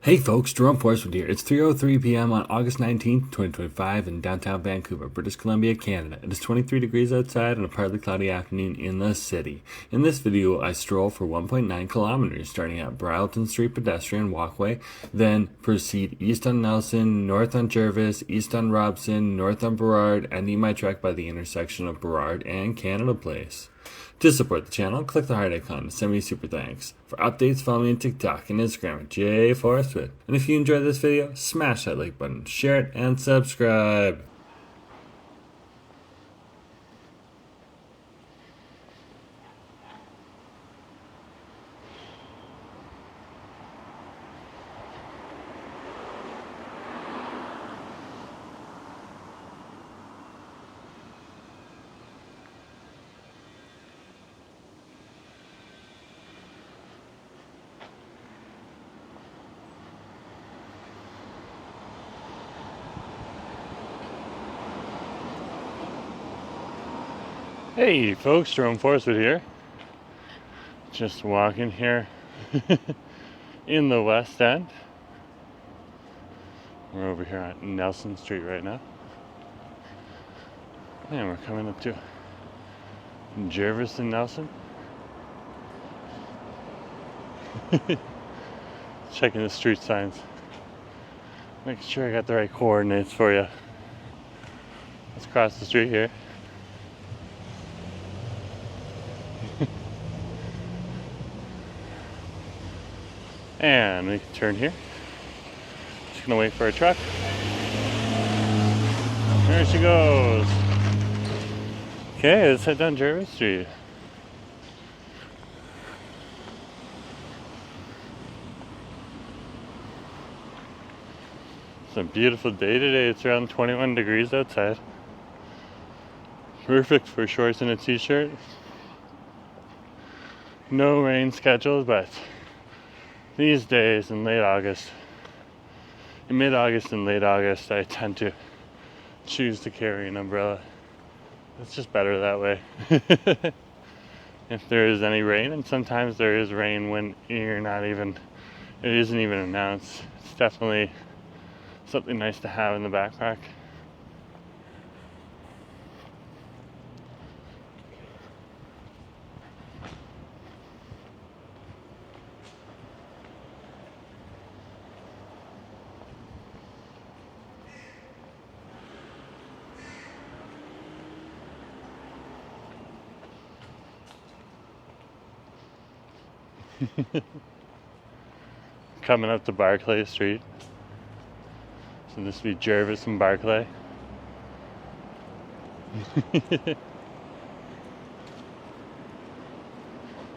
Hey folks, Jerome Forestwood here. It's 3:03 p.m. on August 19th, 2025 in downtown Vancouver, British Columbia, Canada. It is 23 degrees outside on a partly cloudy afternoon in the city. In this video, I stroll for 1.9 kilometers, starting at Broughton Street Pedestrian Walkway, then proceed east on Nelson, north on Jervis, east on Robson, north on Burrard, ending my trek by the intersection of Burrard and Canada Place. To support the channel, click the heart icon to send me super thanks. For updates, follow me on TikTok and Instagram at jforestwood. And if you enjoyed this video, smash that like button, share it, and subscribe. Hey folks, Jerome Forestwood here. Just walking here in the West End. We're over here at Nelson Street right now. And we're coming up to Jervis and Nelson. Checking the street signs. Making sure I got the right coordinates for you. Let's cross the street here. And we can turn here. Just gonna wait for a truck. There she goes. Okay, let's head down Jervis Street. It's a beautiful day today. It's around 21 degrees outside. Perfect for shorts and a t-shirt. No rain scheduled, but these days in mid-August and late August, I tend to choose to carry an umbrella. It's just better that way. If there is any rain, and sometimes there is rain when it isn't even announced. It's definitely something nice to have in the backpack. Coming up to Barclay Street. So this would be Jervis and Barclay.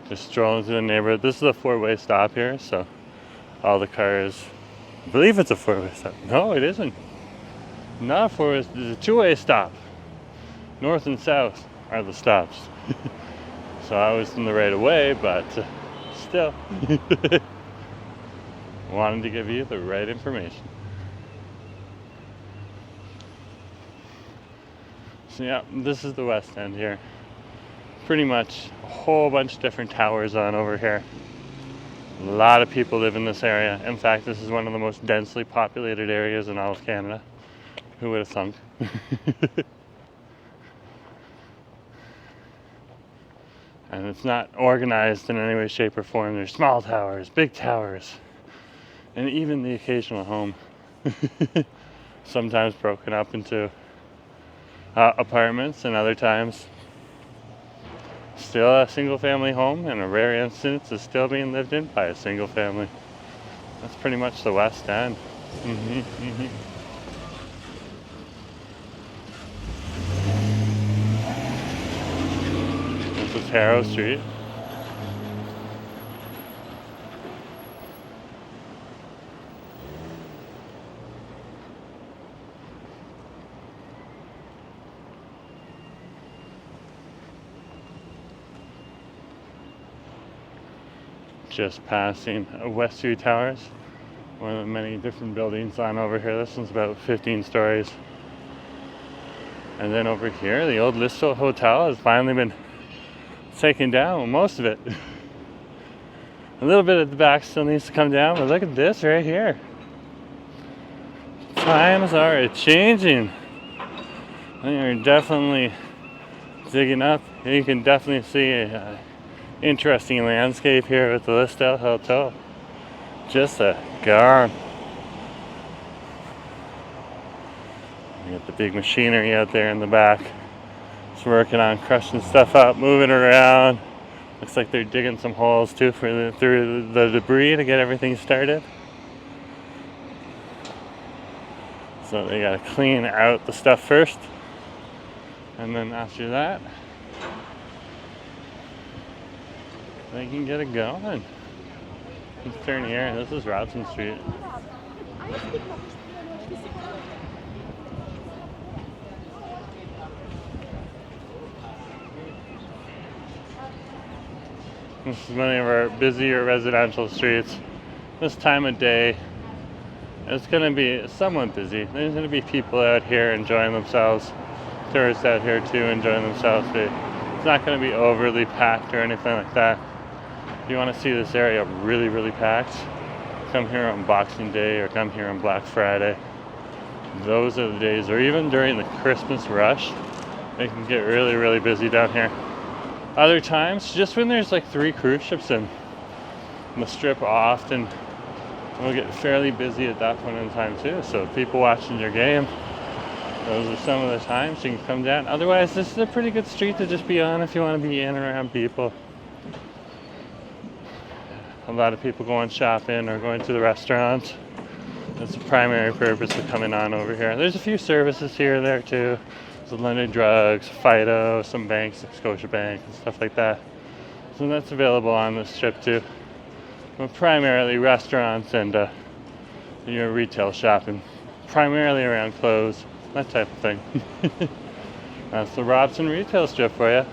Just strolling through the neighborhood. This is a four-way stop here, so all the cars, I believe it's a four-way stop. No, it isn't. Not a four-way, it's a two-way stop. North and south are the stops. So I was in the right of way, but still wanted to give you the right information. So yeah, this is the West End here. Pretty much a whole bunch of different towers on over here. A lot of people live in this area. In fact, this is one of the most densely populated areas in all of Canada. Who would have thunk? And it's not organized in any way, shape, or form. There's small towers, big towers, and even the occasional home. Sometimes broken up into apartments, and other times still a single-family home, and a rare instance is still being lived in by a single family. That's pretty much the West End. This is Harrow Street. Just passing Westview Towers, one of the many different buildings on over here. This one's about 15 stories. And then over here, the old Listle Hotel has finally been taken down, most of it. A little bit at the back still needs to come down, but look at this right here. Times are changing. And you're definitely digging up. You can definitely see an interesting landscape here with the Listel Hotel. Just gone. You got the big machinery out there in the back. It's working on crushing stuff up, moving around. Looks like they're digging some holes too through the debris to get everything started. So they gotta clean out the stuff first, and then after that, they can get it going. Let's turn here. This is Robson Street. This is one of our busier residential streets. This time of day, it's going to be somewhat busy. There's going to be people out here enjoying themselves, tourists out here too enjoying themselves. But it's not going to be overly packed or anything like that. If you want to see this area really, really packed, come here on Boxing Day or come here on Black Friday. Those are the days, or even during the Christmas rush, it can get really, really busy down here. Other times, just when there's like 3 cruise ships in the strip, often will get fairly busy at that point in time too. So people watching your game, those are some of the times you can come down. Otherwise, this is a pretty good street to just be on if you want to be in and around people. A lot of people going shopping or going to the restaurants. That's the primary purpose of coming on over here. There's a few services here and there too. There's London Drugs, Fido, some banks like Scotiabank and stuff like that. So that's available on this strip too. But primarily restaurants and your retail shopping. Primarily around clothes, that type of thing. That's the Robson retail strip for you.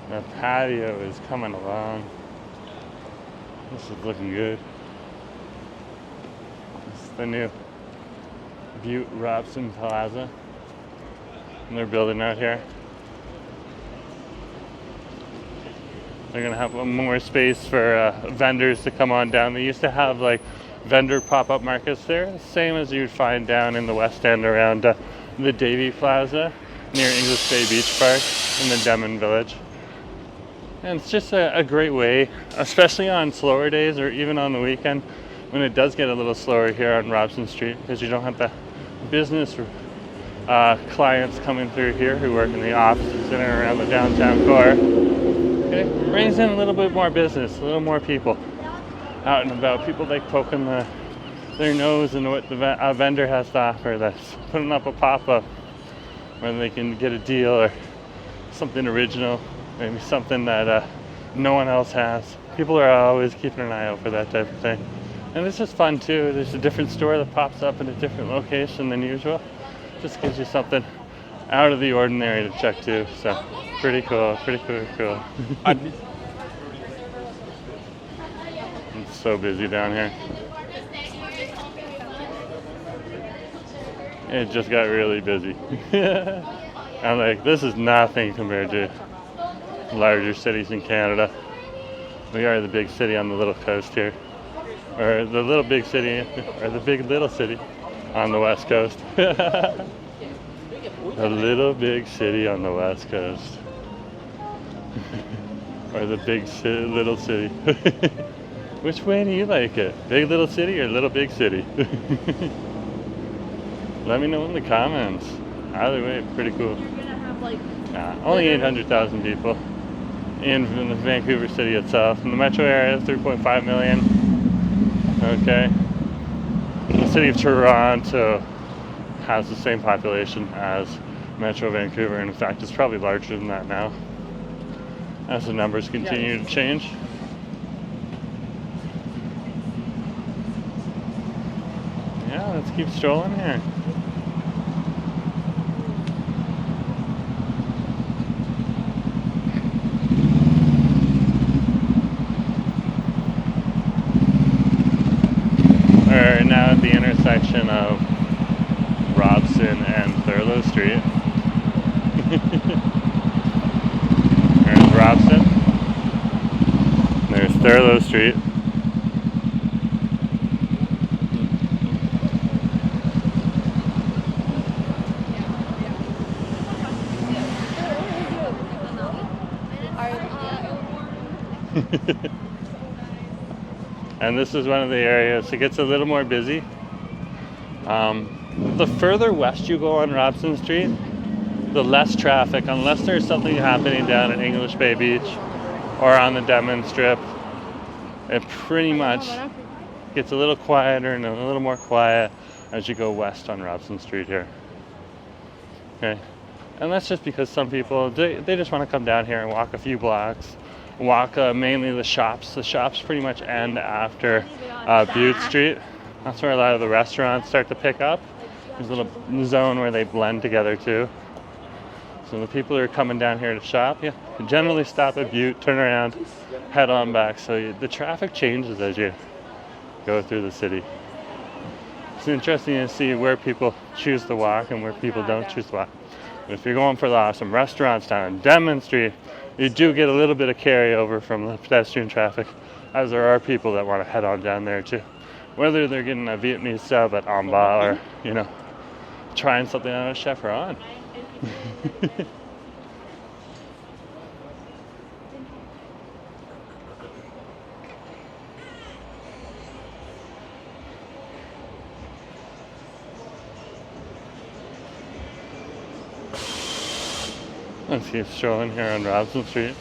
The patio is coming along. This is looking good. This is the new Butte Robson Plaza. And they're building out here. They're gonna have more space for vendors to come on down. They used to have like vendor pop-up markets there, the same as you'd find down in the West End around the Davie Plaza near English Bay Beach Park in the Demon Village. And it's just a great way, especially on slower days or even on the weekend when it does get a little slower here on Robson Street, because you don't have the business clients coming through here who work in the offices in and around the downtown core. It brings in a little bit more business, a little more people out and about. People like poking their nose into what the vendor has to offer, that's putting up a pop-up where they can get a deal or something original. Maybe something that no one else has. People are always keeping an eye out for that type of thing. And it's just fun too. There's a different store that pops up in a different location than usual. Just gives you something out of the ordinary to check too. So pretty cool, cool. It's so busy down here. It just got really busy. I'm like, this is nothing compared to larger cities in Canada. We are the big city on the little coast here, or the little big city, or the big little city on the west coast. A little big city on the west coast, or the big city, little city. Which way do you like it? Big little city or little big city? Let me know in the comments. Either way, pretty cool. Only 800,000 people in the Vancouver city itself. In the metro area, 3.5 million. Okay. The city of Toronto has the same population as Metro Vancouver, and in fact, it's probably larger than that now as the numbers continue to change. Yeah, let's keep strolling here. right now at the intersection of Robson and Thurlow Street. There's Robson. There's Thurlow Street. And this is one of the areas, it gets a little more busy. The further west you go on Robson Street, the less traffic, unless there's something happening down at English Bay Beach or on the Denman Strip. It pretty much gets a little quieter and a little more quiet as you go west on Robson Street here. Okay, and that's just because some people, they just want to come down here and walk a few blocks, walk mainly the shops. The shops pretty much end after Broughton Street. That's where a lot of the restaurants start to pick up. There's a little zone where they blend together too. So the people who are coming down here to shop, yeah, generally stop at Butte, turn around, head on back. So the traffic changes as you go through the city. It's interesting to see where people choose to walk and where people don't choose to walk. But if you're going for some restaurants down on Denman Street, you do get a little bit of carryover from the pedestrian traffic, as there are people that want to head on down there too. Whether they're getting a Vietnamese sub at Amba or, you know, trying something out of Chef Ron. Let's keep strolling here on Robson Street.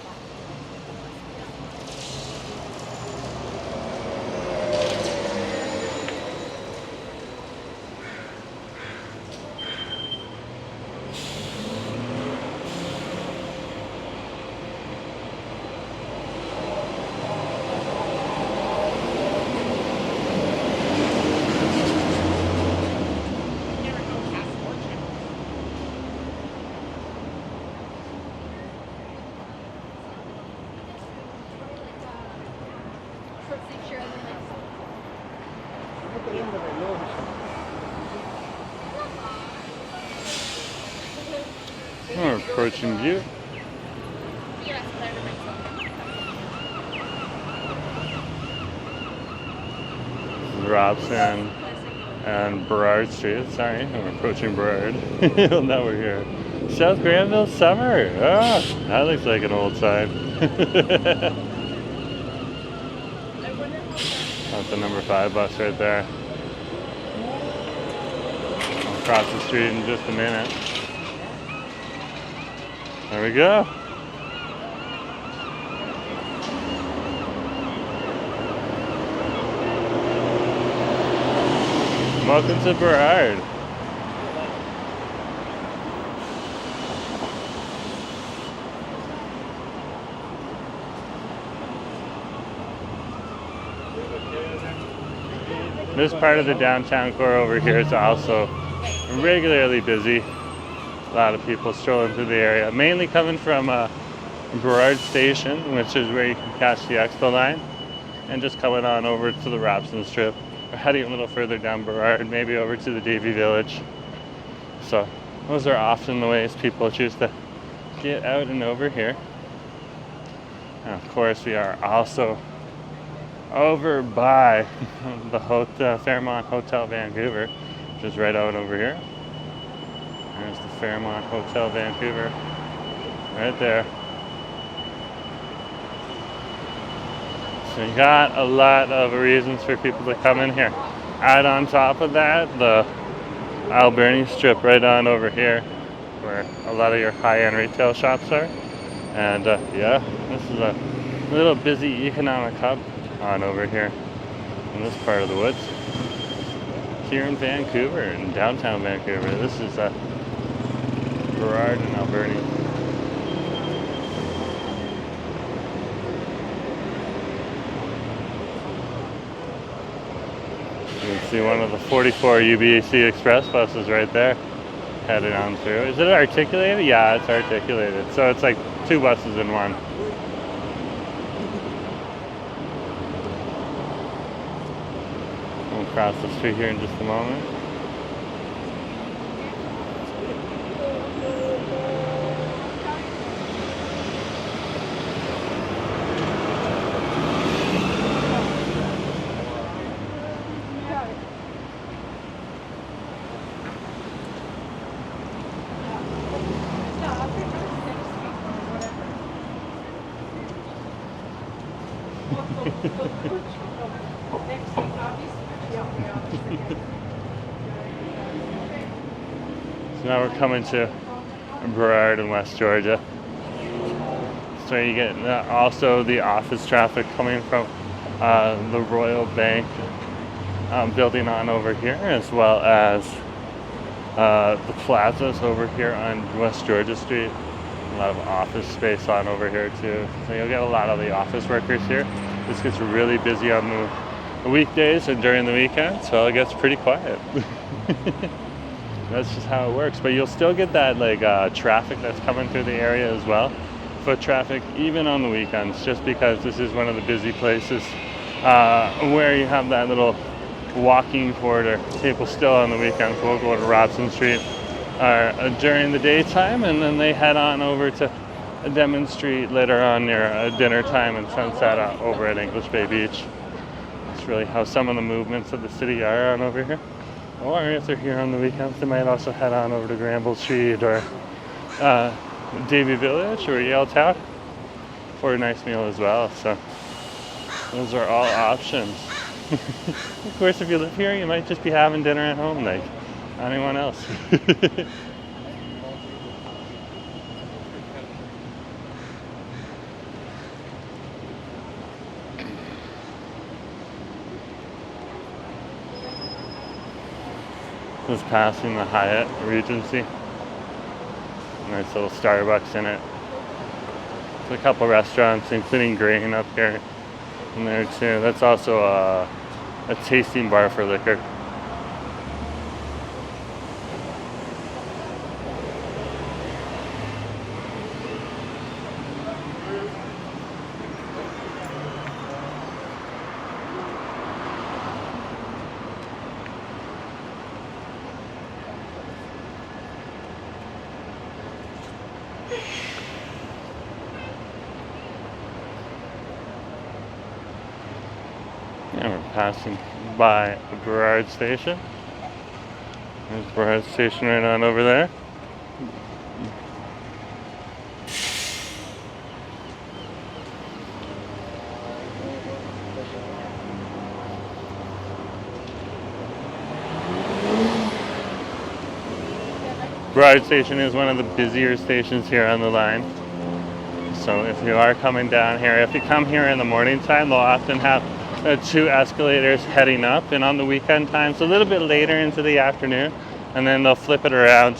We're approaching Butte. This is Robson and Burrard Street. Sorry, we're approaching Burrard. Now we're here. South Granville Summer. Ah, that looks like an old sign. That's the number 5 bus right there. I'll cross the street in just a minute. There we go. Welcome to Burrard. This part of the downtown core over here is also regularly busy. A lot of people strolling through the area, mainly coming from Burrard Station, which is where you can catch the Expo line, and just coming on over to the Robson Strip, or heading a little further down Burrard, maybe over to the Davie Village. So those are often the ways people choose to get out and over here. And of course, we are also over by the Fairmont Hotel Vancouver, which is right out over here. There's the Fairmont Hotel Vancouver, right there. So you got a lot of reasons for people to come in here. Add on top of that, the Alberni Strip right on over here, where a lot of your high-end retail shops are. And yeah, this is a little busy economic hub on over here in this part of the woods. Here in Vancouver, in downtown Vancouver. This is Burrard and Alberni. You can see one of the 44 UBC Express buses right there, headed on through. Is it articulated? Yeah, it's articulated. So it's like 2 buses in one. We'll cross the street here in just a moment. So now we're coming to Burrard in West Georgia. So you get also the office traffic coming from the Royal Bank building on over here, as well as the plazas over here on West Georgia Street. A lot of office space on over here too. So you'll get a lot of the office workers here. This gets really busy on the weekdays and during the weekend, so it gets pretty quiet. That's just how it works. But you'll still get that traffic that's coming through the area as well. Foot traffic, even on the weekends, just because this is one of the busy places where you have that little walking corridor. People still on the weekends will go to Robson Street during the daytime, and then they head on over to Downtown Street later on near dinner time and sunset over at English Bay Beach. It's really how some of the movements of the city are on over here. Or if they're here on the weekends, they might also head on over to Granville Street or Davie Village or Yale Town for a nice meal as well. So those are all options. Of course, if you live here, you might just be having dinner at home like anyone else. This is passing the Hyatt Regency. Nice little Starbucks in it. There's a couple restaurants, including Grain up here in there too. That's also a tasting bar for liquor. And we're passing by the Burrard Station. There's Burrard Station right on over there. Burrard Station is one of the busier stations here on the line. So if you are coming down here, if you come here in the morning time, they'll often have two escalators heading up, and on the weekend times a little bit later into the afternoon, and then they'll flip it around.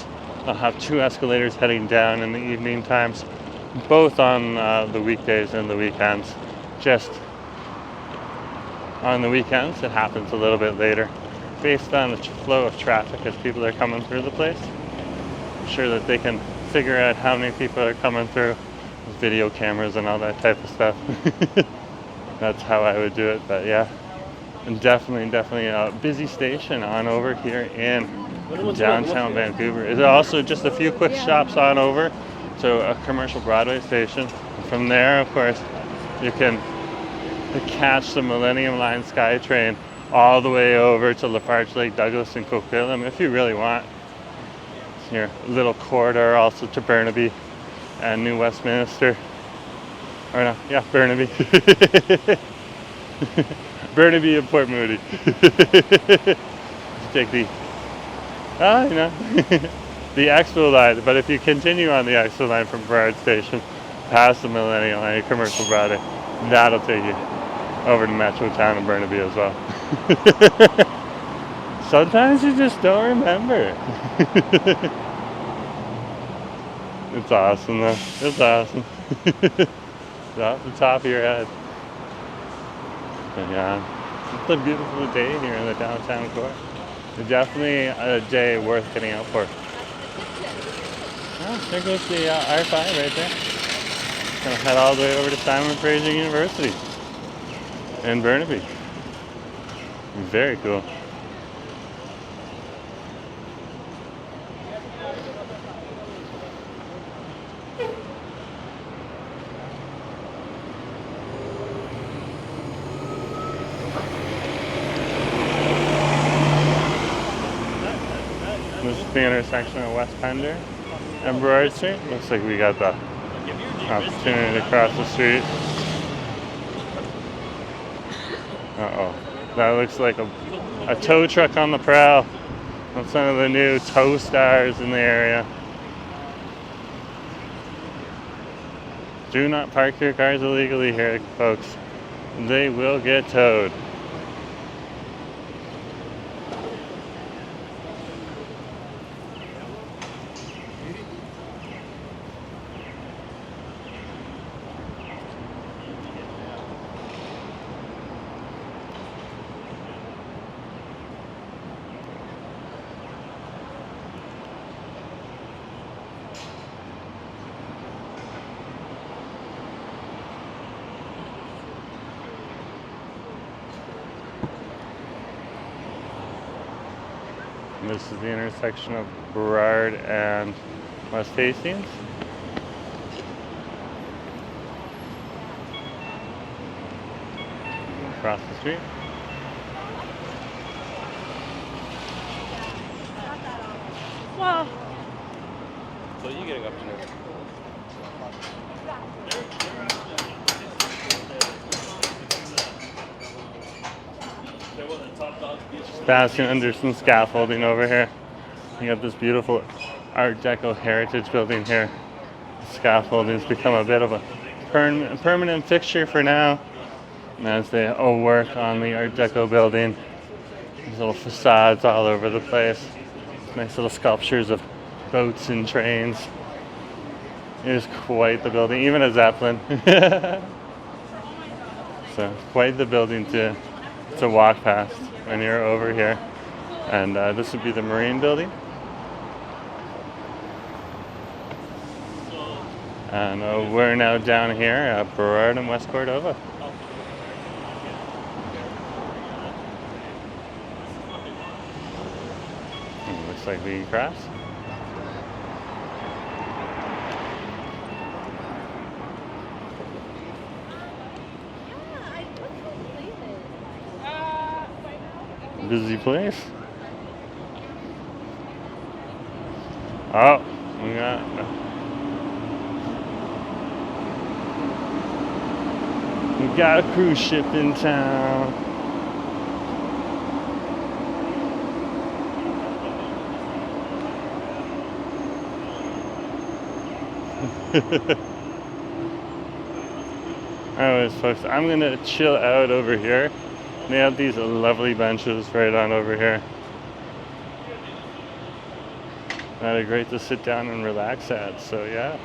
They'll have two escalators heading down in the evening times, both on the weekdays and the weekends. Just on the weekends it happens a little bit later based on the flow of traffic as people are coming through the place. I'm sure that they can figure out how many people are coming through with video cameras and all that type of stuff. That's how I would do it, but yeah, and definitely a busy station on over here in downtown Vancouver. There's also just a few quick stops on over to a commercial Broadway station. From there, of course, you can catch the Millennium Line SkyTrain all the way over to Lafarge Lake Douglas and Coquitlam if you really want. It's your little corridor also to Burnaby and New Westminster. Or no, yeah, Burnaby. Burnaby and Port Moody. Take the, the Expo line. But if you continue on the Expo line from Burrard Station, past the Millennium Line, commercial Broadway, that'll take you over to Metro Town and Burnaby as well. Sometimes you just don't remember. It's awesome though. It's awesome. Off the top of your head. But yeah, it's a beautiful day here in the downtown core. It's definitely a day worth getting out for. Oh, there goes the R5 right there. Gonna head all the way over to Simon Fraser University in Burnaby. Very cool. This is the intersection of West Pender and Burrard Street. Looks like we got the opportunity to cross the street. Uh-oh. That looks like a tow truck on the prowl. That's one of the new tow stars in the area. Do not park your cars illegally here, folks. They will get towed. This is the intersection of Burrard and West Hastings. Across the street. Wow. So you getting up to there? Passing under some scaffolding over here. You got this beautiful Art Deco heritage building here. The scaffolding's become a bit of a permanent fixture for now. And as they work on the Art Deco building, these little facades all over the place. Nice little sculptures of boats and trains. It is quite the building, even a Zeppelin. So quite the building to walk past when you're over here. And this would be the Marine building. And we're now down here at Burrard and West Cordova. And looks like we can cross. Busy place. Oh, we got a cruise ship in town. Anyways, folks, I'm gonna chill out over here. They have these lovely benches right on over here that are great to sit down and relax at, so yeah.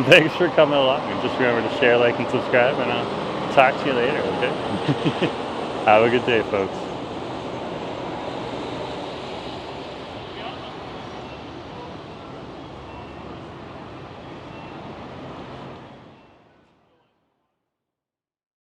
Thanks for coming along, and just remember to share, like, and subscribe, and I'll talk to you later, okay? Have a good day, folks.